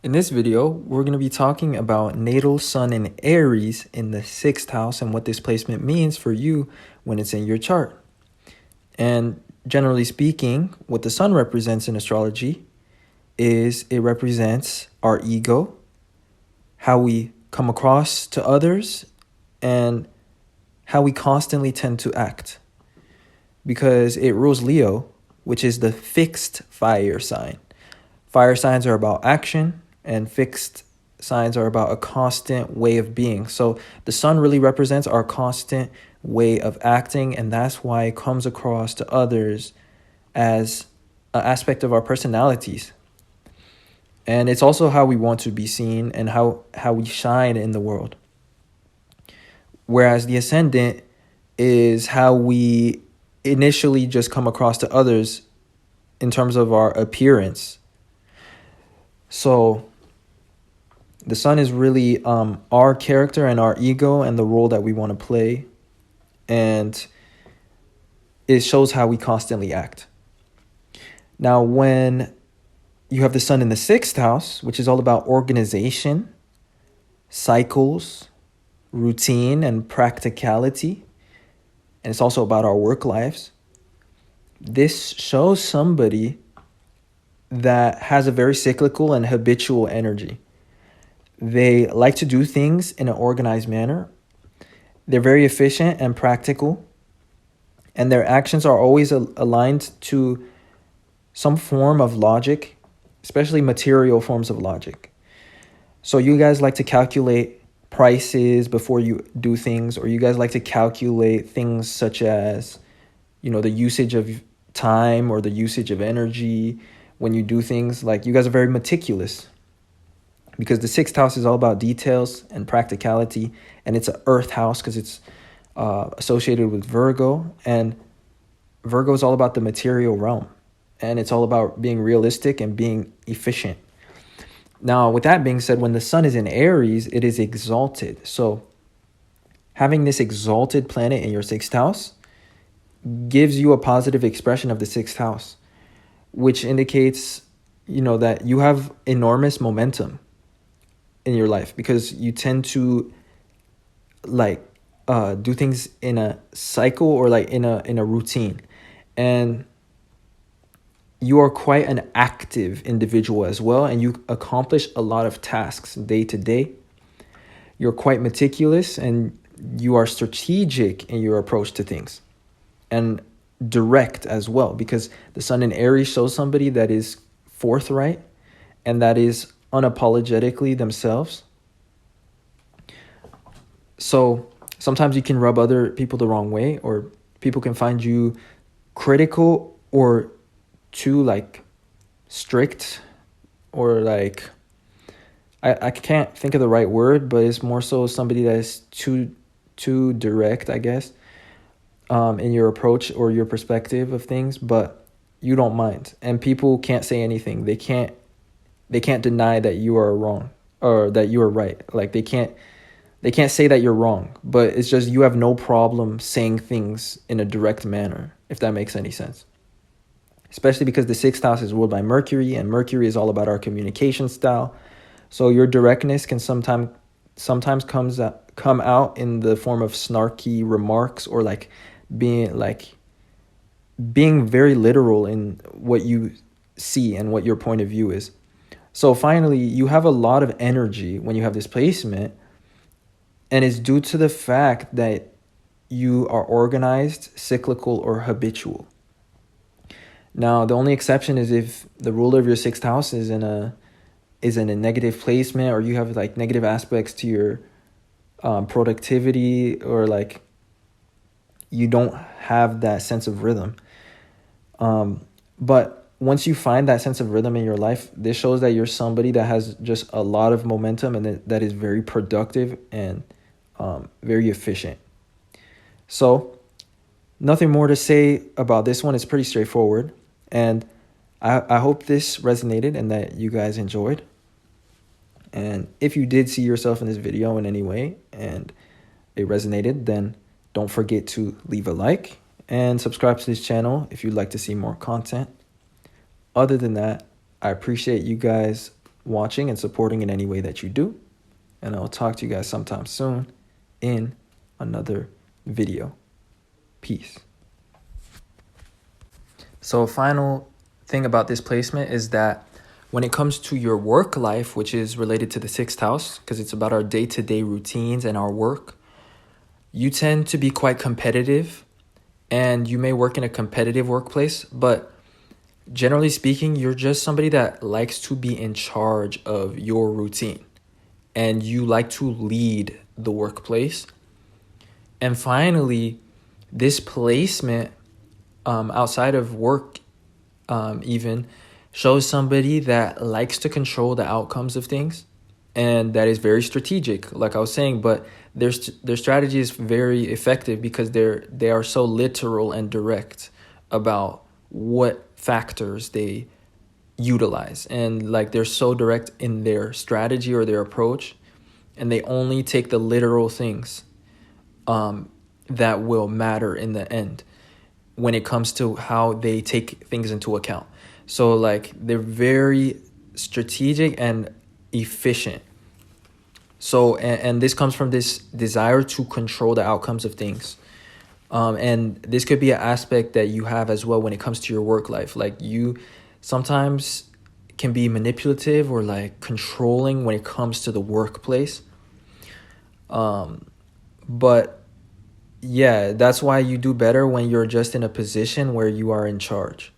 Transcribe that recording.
In this video, we're going to be talking about natal sun in Aries in the 6th house and what this placement means for you when it's in your chart. And generally speaking, what the sun represents in astrology is it represents our ego, how we come across to others, and how we constantly tend to act. Because it rules Leo, which is the fixed fire sign. Fire signs are about action, and fixed signs are about a constant way of being. So the sun really represents our constant way of acting, and that's why it comes across to others as an aspect of our personalities. And it's also how we want to be seen and how we shine in the world. Whereas the ascendant is how we initially just come across to others in terms of our appearance. So the sun is really our character and our ego and the role that we want to play. And it shows how we constantly act. Now, when you have the sun in the 6th house, which is all about organization, cycles, routine, and practicality, and it's also about our work lives, this shows somebody that has a very cyclical and habitual energy. They like to do things in an organized manner. They're very efficient and practical, and their actions are always aligned to some form of logic, especially material forms of logic. So you guys like to calculate prices before you do things, or you guys like to calculate things such as, the usage of time or the usage of energy when you do things. Like, you guys are very meticulous because the 6th house is all about details and practicality, and it's an earth house because it's associated with Virgo, and Virgo is all about the material realm, and it's all about being realistic and being efficient. Now, with that being said, when the sun is in Aries, it is exalted. So having this exalted planet in your 6th house gives you a positive expression of the 6th house, which indicates, that you have enormous momentum in your life because you tend to do things in a cycle or in a routine, and you are quite an active individual as well, and you accomplish a lot of tasks day to day. You're quite meticulous, and you are strategic in your approach to things, and direct as well, because the sun in Aries shows somebody that is forthright and that is unapologetically themselves. So sometimes you can rub other people the wrong way, or people can find you critical or too strict, or I can't think of the right word, but it's more so somebody that is too direct, I guess, in your approach or your perspective of things, but you don't mind, and people can't say anything. They can't deny that you are wrong or that you are right. Like, they can't say that you're wrong, but it's just you have no problem saying things in a direct manner, if that makes any sense. Especially because the 6th house is ruled by Mercury, and Mercury is all about our communication style. So your directness can sometimes come out in the form of snarky remarks, or being very literal in what you see and what your point of view is. So finally, you have a lot of energy when you have this placement, and it's due to the fact that you are organized, cyclical, or habitual. Now, the only exception is if the ruler of your 6th house is in a negative placement, or you have negative aspects to your productivity, or you don't have that sense of rhythm. But once you find that sense of rhythm in your life, this shows that you're somebody that has just a lot of momentum, and that is very productive and very efficient. So nothing more to say about this one. It's pretty straightforward. And I hope this resonated and that you guys enjoyed. And if you did see yourself in this video in any way and it resonated, then don't forget to leave a like and subscribe to this channel if you'd like to see more content. Other than that, I appreciate you guys watching and supporting in any way that you do. And I'll talk to you guys sometime soon in another video. Peace. So final thing about this placement is that when it comes to your work life, which is related to the 6th house, because it's about our day-to-day routines and our work, you tend to be quite competitive, and you may work in a competitive workplace, but generally speaking, you're just somebody that likes to be in charge of your routine, and you like to lead the workplace. And finally, this placement outside of work even shows somebody that likes to control the outcomes of things, and that is very strategic, like I was saying, but their strategy is very effective because they are so literal and direct about what factors they utilize, and like they're so direct in their strategy or their approach, and they only take the literal things that will matter in the end when it comes to how they take things into account. So like they're very strategic and efficient. So and this comes from this desire to control the outcomes of things. And this could be an aspect that you have as well when it comes to your work life. Like you sometimes can be manipulative or like controlling when it comes to the workplace. But yeah, that's why you do better when you're just in a position where you are in charge.